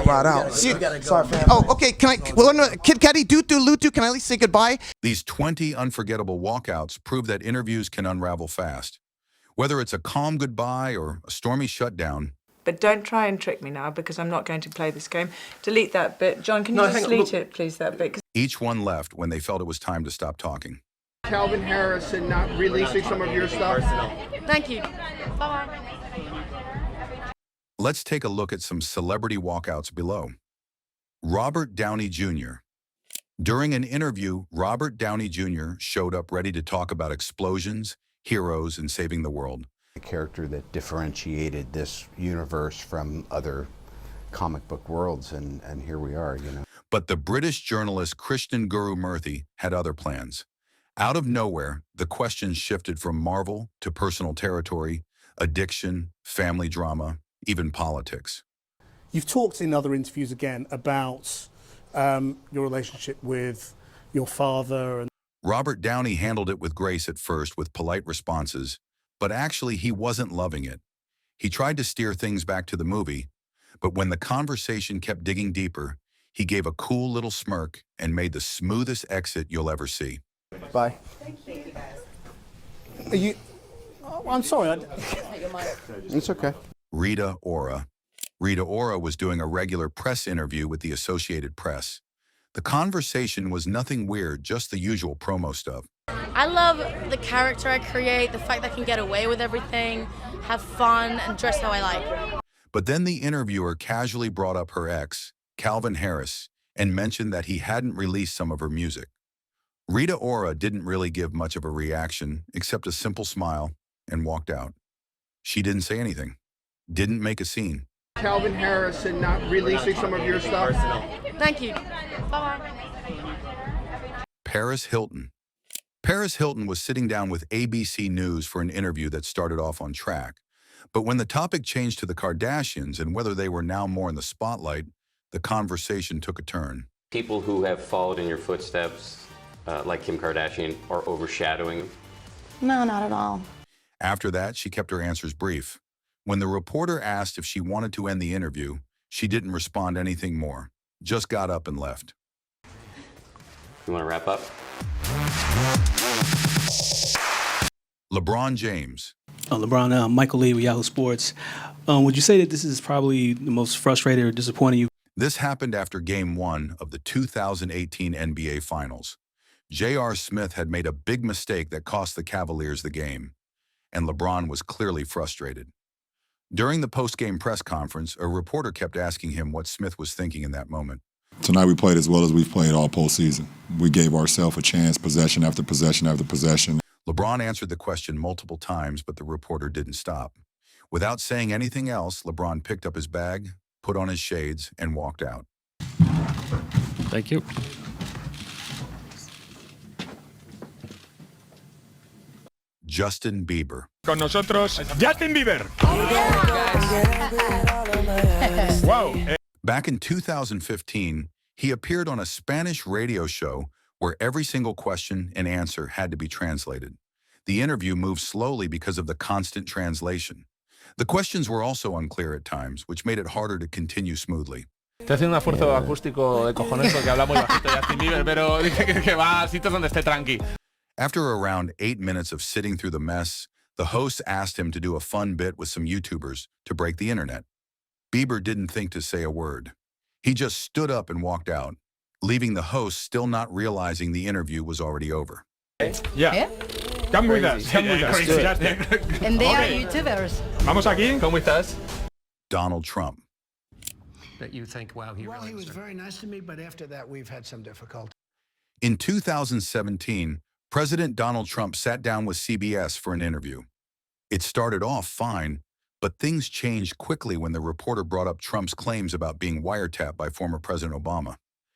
Ride out. Sorry, fam. Oh, okay. Can I? Well, no, Kid Cudi, Lutu. Can I at least say goodbye? These 20 unforgettable walkouts prove that interviews can unravel fast. Whether it's a calm goodbye or a stormy shutdown. But don't try and trick me now, because I'm not going to play this game. Delete that bit. John, can you just delete it, please, that bit? Each one left when they felt it was time to stop talking. Calvin Harris and not releasing some of your stuff. Thank you. Bye-bye. Let's take a look at some celebrity walkouts below. Robert Downey Jr. During an interview, Robert Downey Jr. showed up ready to talk about explosions, heroes, and saving the world. A character that differentiated this universe from other comic book worlds, and here we are, you know. But the British journalist Krishnan Guru Murthy had other plans. Out of nowhere, the questions shifted from Marvel to personal territory, addiction, family drama, even politics. You've talked in other interviews again about your relationship with your father. Robert Downey handled it with grace at first with polite responses, but actually he wasn't loving it. He tried to steer things back to the movie, but when the conversation kept digging deeper, he gave a cool little smirk and made the smoothest exit you'll ever see. Bye. Thank you, guys. Are you? Oh, I'm sorry. It's okay. Rita Ora. Rita Ora was doing a regular press interview with the Associated Press. The conversation was nothing weird, just the usual promo stuff. I love the character I create, the fact that I can get away with everything, have fun, and dress how I like. But then the interviewer casually brought up her ex, Calvin Harris, and mentioned that he hadn't released some of her music. Rita Ora didn't really give much of a reaction, except a simple smile, and walked out. She didn't say anything, didn't make a scene. Calvin Harris and not releasing some of your stuff. Thank you. Bye-bye. Paris Hilton. Paris Hilton was sitting down with ABC News for an interview that started off on track. But when the topic changed to the Kardashians and whether they were now more in the spotlight, the conversation took a turn. People who have followed in your footsteps, like Kim Kardashian, are overshadowing? No, not at all. After that, she kept her answers brief. When the reporter asked if she wanted to end the interview, she didn't respond anything more, just got up and left. You want to wrap up? LeBron James. LeBron, Michael Lee with Yahoo Sports. Would you say that this is probably the most frustrated or disappointing you? This happened after Game 1 of the 2018 NBA Finals. J.R. Smith had made a big mistake that cost the Cavaliers the game, and LeBron was clearly frustrated. During the post-game press conference, a reporter kept asking him what Smith was thinking in that moment. Tonight we played as well as we've played all postseason. We gave ourselves a chance, possession after possession after possession. LeBron answered the question multiple times, but the reporter didn't stop. Without saying anything else, LeBron picked up his bag, put on his shades, and walked out. Thank you. Justin Bieber. Con nosotros, Justin Bieber. Wow. Back in 2015, he appeared on a Spanish radio show where every single question and answer had to be translated. The interview moved slowly because of the constant translation. The questions were also unclear at times, which made it harder to continue smoothly. Estoy haciendo un esfuerzo acústico de cojones porque habla muy bajito Justin Bieber, pero dice que va a sitios donde esté tranqui. After around 8 minutes of sitting through the mess, the host asked him to do a fun bit with some YouTubers to break the internet. Bieber didn't think to say a word. He just stood up and walked out, leaving the host still not realizing the interview was already over. Yeah. Come with us. Come with us. Justin. And they are YouTubers. Vamos aquí. Come with us. Donald Trump. That you think, wow, he really was very nice to me, but after that we've had some difficulty. In 2017, President Donald Trump sat down with CBS for an interview. It started off fine, but things changed quickly when the reporter brought up Trump's claims about being wiretapped by former President Obama.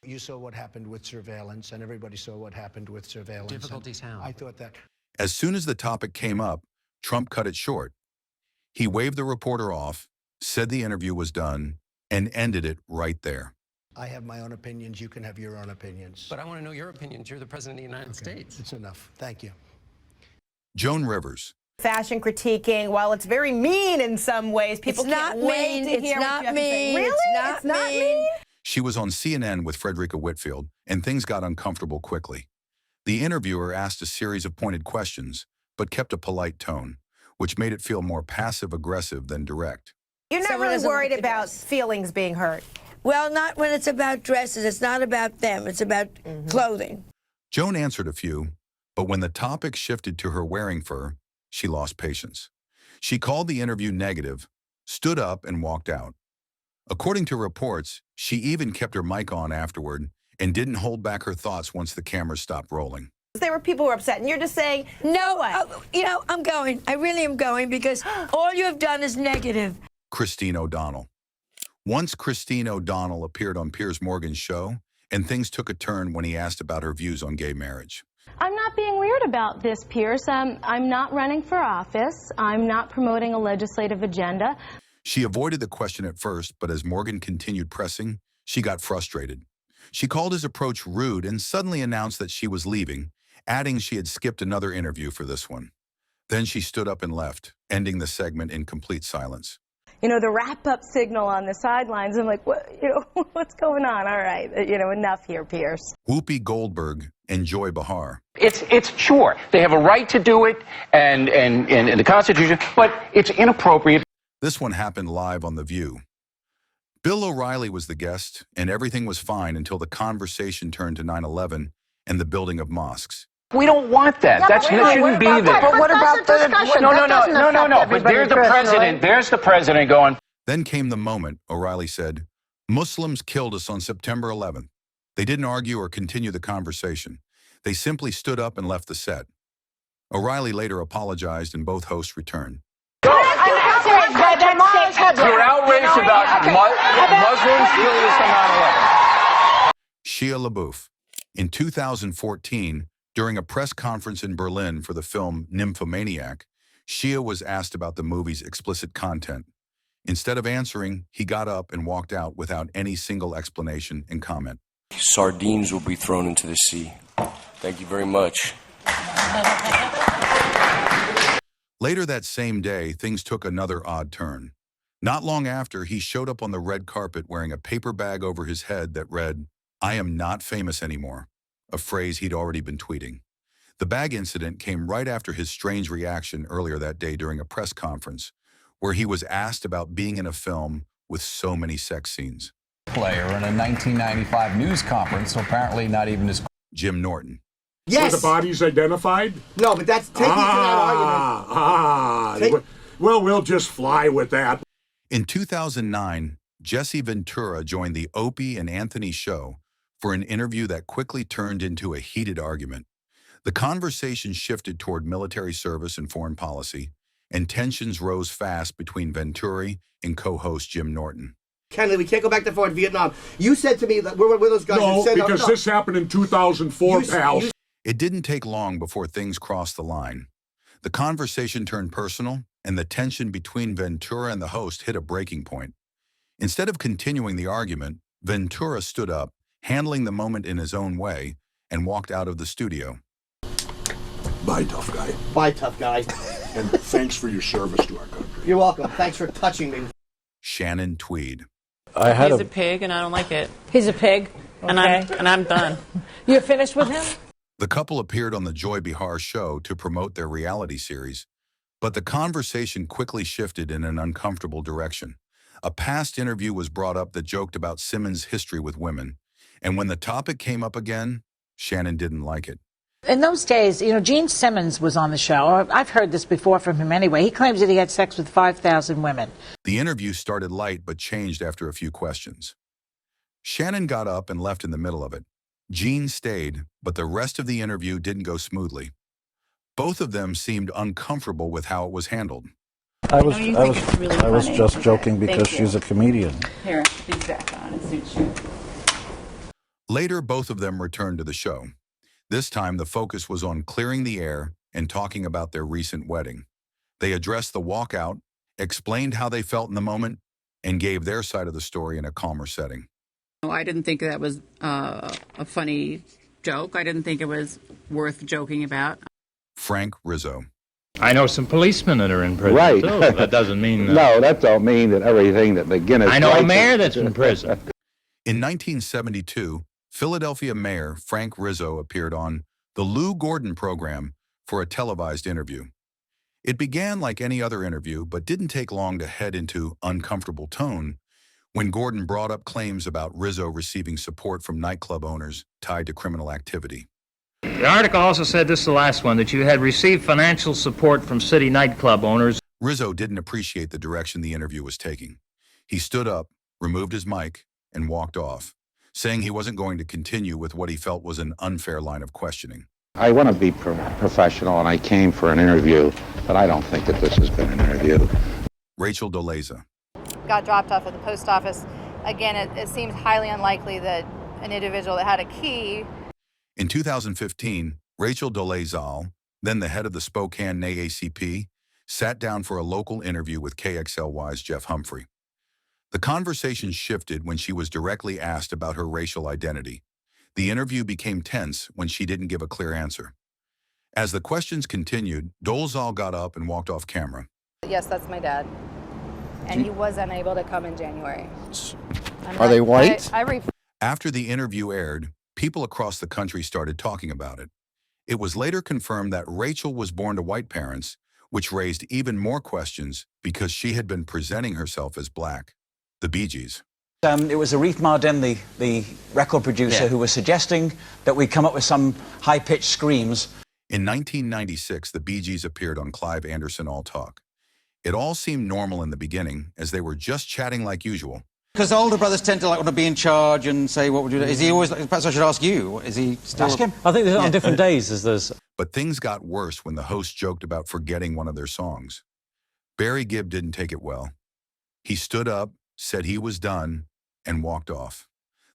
You saw what happened with surveillance, and everybody saw what happened with surveillance. Difficulties how? I thought that. As soon as the topic came up, Trump cut it short. He waved the reporter off, said the interview was done, and ended it right there. I have my own opinions. You can have your own opinions. But I want to know your opinions. You're the President of the United States. It's enough. Thank you. Joan Rivers. Fashion critiquing, while it's very mean in some ways, people can't wait to hear what you have to say. Really? It's not mean? She was on CNN with Frederica Whitfield, and things got uncomfortable quickly. The interviewer asked a series of pointed questions, but kept a polite tone, which made it feel more passive-aggressive than direct. You're not really worried about feelings being hurt? Well, not when it's about dresses. It's not about them. It's about clothing. Joan answered a few, but when the topic shifted to her wearing fur, she lost patience. She called the interview negative, stood up, and walked out. According to reports, she even kept her mic on afterward and didn't hold back her thoughts once the camera stopped rolling. There were people who were upset, and you're just saying, no, I'm going. I really am going because all you have done is negative. Christine O'Donnell. Once Christine O'Donnell appeared on Piers Morgan's show, and things took a turn when he asked about her views on gay marriage. I'm not being weird about this, Piers. I'm not running for office. I'm not promoting a legislative agenda. She avoided the question at first, but as Morgan continued pressing, she got frustrated. She called his approach rude and suddenly announced that she was leaving, adding she had skipped another interview for this one. Then she stood up and left, ending the segment in complete silence. You know, the wrap-up signal on the sidelines, I'm like, what, what's going on? All right, enough here, Piers. Whoopi Goldberg and Joy Behar. It's sure, they have a right to do it and the Constitution, but it's inappropriate. This one happened live on The View. Bill O'Reilly was the guest, and everything was fine until the conversation turned to 9/11 and the building of mosques. We don't want that. That shouldn't be there. But what about the discussion? No. But there's the president. There's the president going. Then came the moment, O'Reilly said, Muslims killed us on September 11th. They didn't argue or continue the conversation. They simply stood up and left the set. O'Reilly later apologized and both hosts returned. You're outraged about Muslims killing us on 9/11. Shia LaBeouf. In 2014, during a press conference in Berlin for the film Nymphomaniac, Shia was asked about the movie's explicit content. Instead of answering, he got up and walked out without any single explanation and comment. Sardines will be thrown into the sea. Thank you very much. Later that same day, things took another odd turn. Not long after, he showed up on the red carpet wearing a paper bag over his head that read, "I am not famous anymore," a phrase he'd already been tweeting. The bag incident came right after his strange reaction earlier that day during a press conference, where he was asked about being in a film with so many sex scenes. Player in a 1995 news conference, so apparently not even his... Jim Norton. Yes. Were the bodies identified? No, but that's taking to that argument. Well, we'll just fly with that. In 2009, Jesse Ventura joined the Opie and Anthony show for an interview that quickly turned into a heated argument. The conversation shifted toward military service and foreign policy, and tensions rose fast between Ventura and co-host Jim Norton. Kennedy, we can't go back to Fort Vietnam. You said to me that we're with those guys. No, said, because this happened in 2004, pal. It didn't take long before things crossed the line. The conversation turned personal, and the tension between Ventura and the host hit a breaking point. Instead of continuing the argument, Ventura stood up, handling the moment in his own way, and walked out of the studio. Bye, tough guy. Bye, tough guy. And thanks for your service to our country. You're welcome. Thanks for touching me. Shannon Tweed. He's a pig, and I don't like it. He's a pig, and I'm done. You're finished with him? The couple appeared on the Joy Behar show to promote their reality series, but the conversation quickly shifted in an uncomfortable direction. A past interview was brought up that joked about Simmons' history with women, and when the topic came up again, Shannon didn't like it. In those days, Gene Simmons was on the show. I've heard this before from him anyway. He claims that he had sex with 5,000 women. The interview started light but changed after a few questions. Shannon got up and left in the middle of it. Gene stayed, but the rest of the interview didn't go smoothly. Both of them seemed uncomfortable with how it was handled. I was just joking because she's a comedian. Here, these back on. It suits you. Later, both of them returned to the show. This time, the focus was on clearing the air and talking about their recent wedding. They addressed the walkout, explained how they felt in the moment, and gave their side of the story in a calmer setting. I didn't think that was a funny joke. I didn't think it was worth joking about. Frank Rizzo. I know some policemen that are in prison, Right. too. That doesn't mean... No, that don't mean that everything that McGinnis... I know a writes mayor is- that's in prison. In 1972, Philadelphia Mayor Frank Rizzo appeared on the Lou Gordon program for a televised interview. It began like any other interview, but didn't take long to head into uncomfortable tone when Gordon brought up claims about Rizzo receiving support from nightclub owners tied to criminal activity. The article also said, this is the last one, that you had received financial support from city nightclub owners. Rizzo didn't appreciate the direction the interview was taking. He stood up, removed his mic, and walked off, saying he wasn't going to continue with what he felt was an unfair line of questioning. I want to be professional, and I came for an interview, but I don't think that this has been an interview. Rachel Dolezal. Got dropped off at the post office. Again, it seems highly unlikely that an individual that had a key. In 2015, Rachel Dolezal, then the head of the Spokane NAACP, sat down for a local interview with KXLY's Jeff Humphrey. The conversation shifted when she was directly asked about her racial identity. The interview became tense when she didn't give a clear answer. As the questions continued, Dolezal got up and walked off camera. Yes, that's my dad. And he was unable to come in January. Are they white? After the interview aired, people across the country started talking about it. It was later confirmed that Rachel was born to white parents, which raised even more questions because she had been presenting herself as black. The BeeGees. It was Arif Mardin, the record producer, who was suggesting that we come up with some high-pitched screams. In 1996, the BeeGees appeared on Clive Anderson All Talk. It all seemed normal in the beginning, as they were just chatting like usual. Because older brothers tend to want to be in charge and say, what would you do? Is he always, perhaps I should ask you, is he still... Ask him. I think there's on different days there's... But things got worse when the host joked about forgetting one of their songs. Barry Gibb didn't take it well. He stood up, said he was done, and walked off.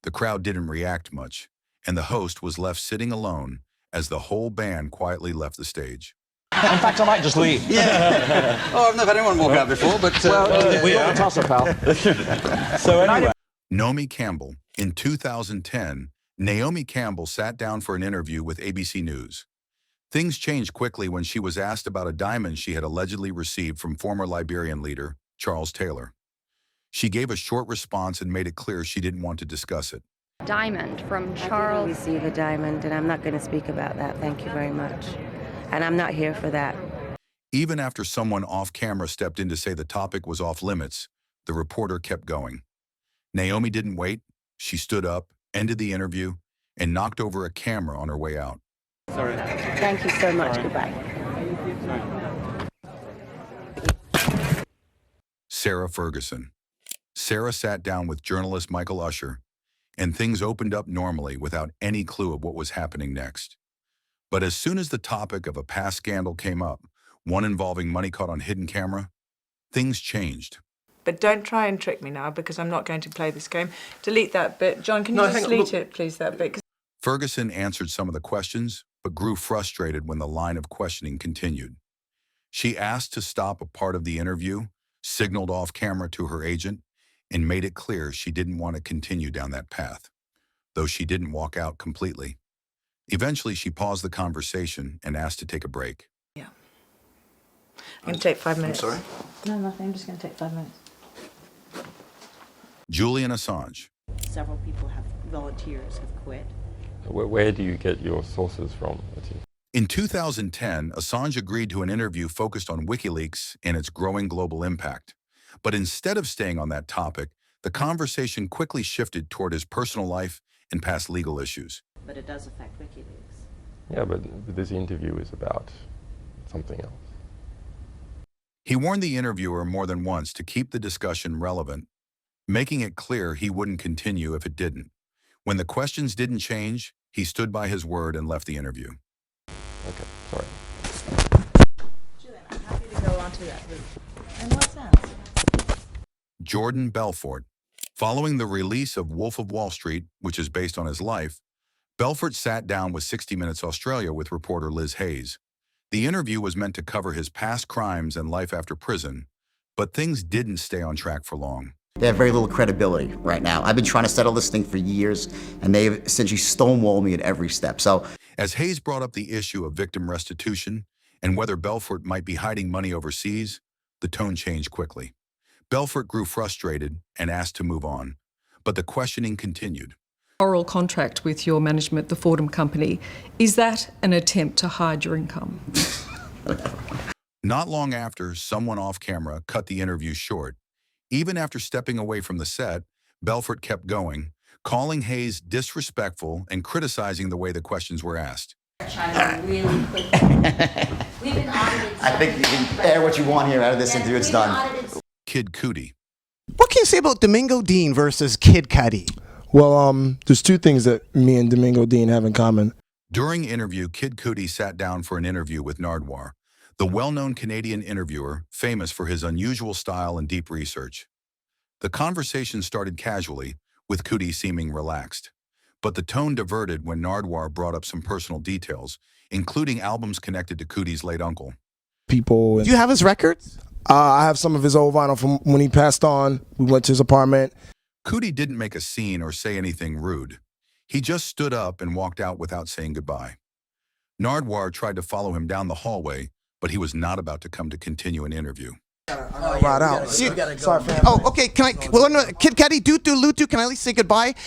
The crowd didn't react much, and the host was left sitting alone as the whole band quietly left the stage. In fact, I might just leave. Yeah. Oh, I've never had anyone walk out before, but... we have a toss-up, pal. So anyway. Naomi Campbell. In 2010, Naomi Campbell sat down for an interview with ABC News. Things changed quickly when she was asked about a diamond she had allegedly received from former Liberian leader Charles Taylor. She gave a short response and made it clear she didn't want to discuss it. Diamond from Charles. I didn't receive a diamond, and I'm not going to speak about that. Thank you very much. And I'm not here for that. Even after someone off camera stepped in to say the topic was off limits, the reporter kept going. Naomi didn't wait. She stood up, ended the interview, and knocked over a camera on her way out. Sorry. Thank you so much. Goodbye. Sarah Ferguson. Sarah sat down with journalist Michael Usher, and things opened up normally without any clue of what was happening next. But as soon as the topic of a past scandal came up, one involving money caught on hidden camera, things changed. But don't try and trick me now, because I'm not going to play this game. Delete that bit. John, can you just delete it, please, that bit? Ferguson answered some of the questions, but grew frustrated when the line of questioning continued. She asked to stop a part of the interview, signaled off camera to her agent, and made it clear she didn't want to continue down that path, though she didn't walk out completely. Eventually, she paused the conversation and asked to take a break. Yeah. I'm going to take 5 minutes. I'm sorry? No, nothing. I'm just going to take 5 minutes. Julian Assange. Several people volunteers have quit. Where do you get your sources from? In 2010, Assange agreed to an interview focused on WikiLeaks and its growing global impact. But instead of staying on that topic, the conversation quickly shifted toward his personal life and past legal issues. But it does affect WikiLeaks. Yeah, but this interview is about something else. He warned the interviewer more than once to keep the discussion relevant, making it clear he wouldn't continue if it didn't. When the questions didn't change, he stood by his word and left the interview. Okay, sorry. Julian, I'm happy to go on to that route. In what sense? Jordan Belfort. Following the release of Wolf of Wall Street, which is based on his life, Belfort sat down with 60 Minutes Australia with reporter Liz Hayes. The interview was meant to cover his past crimes and life after prison, but things didn't stay on track for long. They have very little credibility right now. I've been trying to settle this thing for years, and they've essentially stonewalled me at every step. So, as Hayes brought up the issue of victim restitution and whether Belfort might be hiding money overseas, the tone changed quickly. Belfort grew frustrated and asked to move on, but the questioning continued. Oral contract with your management, the Fordham Company, is that an attempt to hide your income? Not long after, someone off camera cut the interview short. Even after stepping away from the set, Belfort kept going, calling Hayes disrespectful and criticizing the way the questions were asked. Really quick. We've been audited. I think you can air what you want here out of this interview. It's done. Kid Cudi. What can you say about Domingo Dean versus Kid Cudi? Well, there's two things that me and Domingo Dean have in common. During interview, Kid Cudi sat down for an interview with Nardwuar, the well-known Canadian interviewer famous for his unusual style and deep research. The conversation started casually, with Cudi seeming relaxed. But the tone diverted when Nardwuar brought up some personal details, including albums connected to Cudi's late uncle. Do you have his records? I have some of his old vinyl from when he passed on. We went to his apartment. Cudi didn't make a scene or say anything rude. He just stood up and walked out without saying goodbye. Nardwuar tried to follow him down the hallway, but he was not about to come to continue an interview. Right out. Sorry, fam. Oh, okay. Can I? Well, no, Kid Cudi, Lutu, can I at least say goodbye?